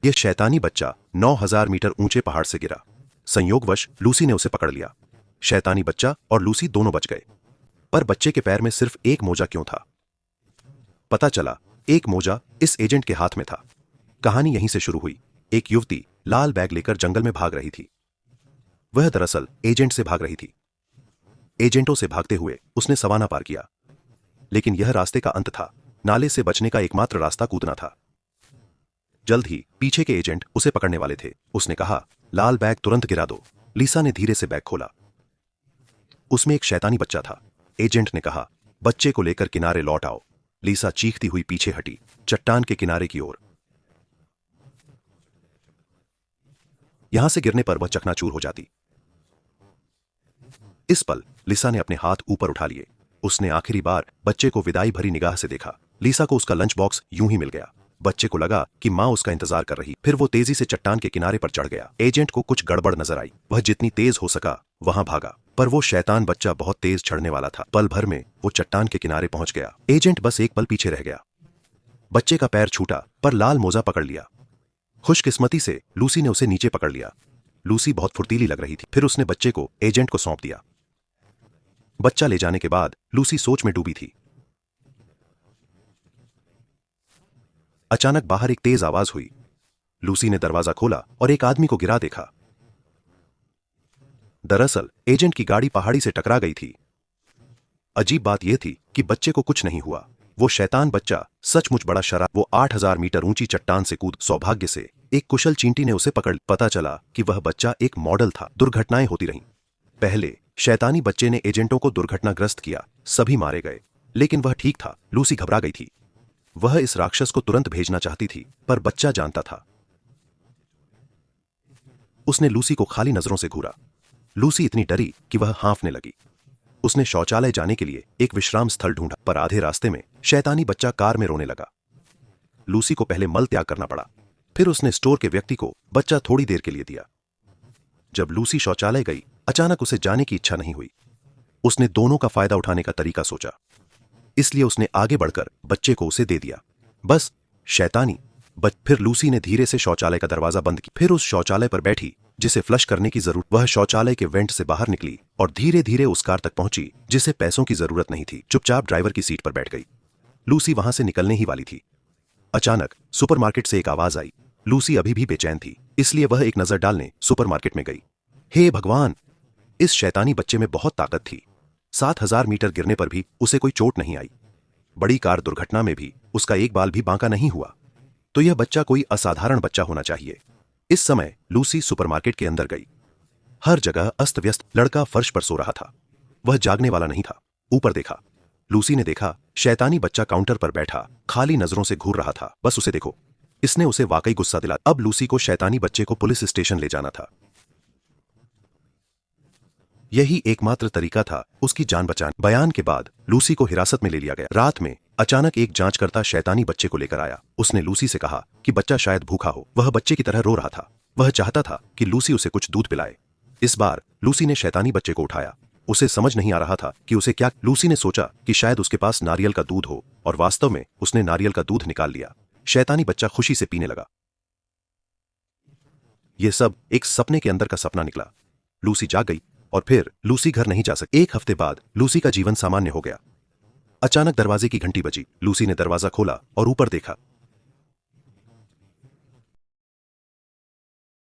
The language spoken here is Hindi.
यह शैतानी बच्चा 9,000 मीटर ऊंचे पहाड़ से गिरा। संयोगवश लूसी ने उसे पकड़ लिया। शैतानी बच्चा और लूसी दोनों बच गए। पर बच्चे के पैर में सिर्फ एक मोजा क्यों था? पता चला एक मोजा इस एजेंट के हाथ में था। कहानी यहीं से शुरू हुई। एक युवती लाल बैग लेकर जंगल में भाग रही थी। वह दरअसल एजेंट से भाग रही थी। एजेंटों से भागते हुए उसने सवाना पार किया, लेकिन यह रास्ते का अंत था। नाले से बचने का एकमात्र रास्ता कूदना था। जल्द ही पीछे के एजेंट उसे पकड़ने वाले थे। उसने कहा, लाल बैग तुरंत गिरा दो। लीसा ने धीरे से बैग खोला। उसमें एक शैतानी बच्चा था। एजेंट ने कहा, बच्चे को लेकर किनारे लौट आओ। लीसा चीखती हुई पीछे हटी, चट्टान के किनारे की ओर। यहां से गिरने पर वह चकनाचूर हो जाती। इस पल लीसा ने अपने हाथ ऊपर उठा लिए। उसने आखिरी बार बच्चे को विदाई भरी निगाह से देखा। लीसा को उसका लंच बॉक्स यूं ही मिल गया। बच्चे को लगा कि मां उसका इंतजार कर रही। फिर वो तेजी से चट्टान के किनारे पर चढ़ गया। एजेंट को कुछ गड़बड़ नजर आई। वह जितनी तेज हो सका वहां भागा, पर वो शैतान बच्चा बहुत तेज चढ़ने वाला था। पल भर में वो चट्टान के किनारे पहुंच गया। एजेंट बस एक पल पीछे रह गया। बच्चे का पैर छूटा, पर लाल मोजा पकड़ लिया। खुशकिस्मती से लूसी ने उसे नीचे पकड़ लिया। लूसी बहुत फुर्तीली लग रही थी। फिर उसने बच्चे को एजेंट को सौंप दिया। बच्चा ले जाने के बाद लूसी सोच में डूबी थी। अचानक बाहर एक तेज आवाज हुई। लूसी ने दरवाजा खोला और एक आदमी को गिरा देखा। दरअसल एजेंट की गाड़ी पहाड़ी से टकरा गई थी। अजीब बात यह थी कि बच्चे को कुछ नहीं हुआ। वो शैतान बच्चा सचमुच बड़ा शरारत। वो 8,000 मीटर ऊंची चट्टान से कूद। सौभाग्य से एक कुशल चींटी ने उसे पकड़। पता चला कि वह बच्चा एक मॉडल था। दुर्घटनाएं होती रहीं। पहले शैतानी बच्चे ने एजेंटों को दुर्घटनाग्रस्त किया। सभी मारे गए, लेकिन वह ठीक था। लूसी घबरा गई थी। वह इस राक्षस को तुरंत भेजना चाहती थी, पर बच्चा जानता था। उसने लूसी को खाली नजरों से घूरा। लूसी इतनी डरी कि वह हाँफने लगी। उसने शौचालय जाने के लिए एक विश्राम स्थल ढूंढा, पर आधे रास्ते में शैतानी बच्चा कार में रोने लगा। लूसी को पहले मल त्याग करना पड़ा। फिर उसने स्टोर के व्यक्ति को बच्चा थोड़ी देर के लिए दिया। जब लूसी शौचालय गई, अचानक उसे जाने की इच्छा नहीं हुई। उसने दोनों का फायदा उठाने का तरीका सोचा, इसलिए उसने आगे बढ़कर बच्चे को उसे दे दिया। बस शैतानी फिर लूसी ने धीरे से शौचालय का दरवाजा बंद किया। फिर उस शौचालय पर बैठी जिसे फ्लश करने की जरूरत। वह शौचालय के वेंट से बाहर निकली और धीरे धीरे उस कार तक पहुंची जिसे पैसों की जरूरत नहीं थी। चुपचाप ड्राइवर की सीट पर बैठ गई। लूसी वहां से निकलने ही वाली थी। अचानक सुपरमार्केट से एक आवाज आई। लूसी अभी भी बेचैन थी, इसलिए वह एक नजर डालने सुपरमार्केट में गई। हे भगवान, इस शैतानी बच्चे में बहुत ताकत थी। 7,000 मीटर गिरने पर भी उसे कोई चोट नहीं आई। बड़ी कार दुर्घटना में भी उसका एक बाल भी बांका नहीं हुआ। तो यह बच्चा कोई असाधारण बच्चा होना चाहिए। इस समय लूसी सुपरमार्केट के अंदर गई। हर जगह अस्त व्यस्त। लड़का फर्श पर सो रहा था। वह जागने वाला नहीं था। ऊपर देखा। लूसी ने देखा शैतानी बच्चा काउंटर पर बैठा खाली नजरों से घूर रहा था। बस उसे देखो। इसने उसे वाकई गुस्सा दिला। अब लूसी को शैतानी बच्चे को पुलिस स्टेशन ले जाना था। यही एकमात्र तरीका था उसकी जान बचाने। बयान के बाद लूसी को हिरासत में ले लिया गया। रात में अचानक एक जांचकर्ता शैतानी बच्चे को लेकर आया। उसने लूसी से कहा कि बच्चा शायद भूखा हो। वह बच्चे की तरह रो रहा था। वह चाहता था कि लूसी उसे कुछ दूध पिलाए। इस बार लूसी ने शैतानी बच्चे को उठाया। उसे समझ नहीं आ रहा था कि उसे क्या। लूसी ने सोचा कि शायद उसके पास नारियल का दूध हो, और वास्तव में उसने नारियल का दूध निकाल लिया। शैतानी बच्चा खुशी से पीने लगा। यह सब एक सपने के अंदर का सपना निकला। लूसी जाग गई और फिर लूसी घर नहीं जा सकी। एक हफ्ते बाद लूसी का जीवन सामान्य हो गया। अचानक दरवाजे की घंटी बजी। लूसी ने दरवाजा खोला और ऊपर देखा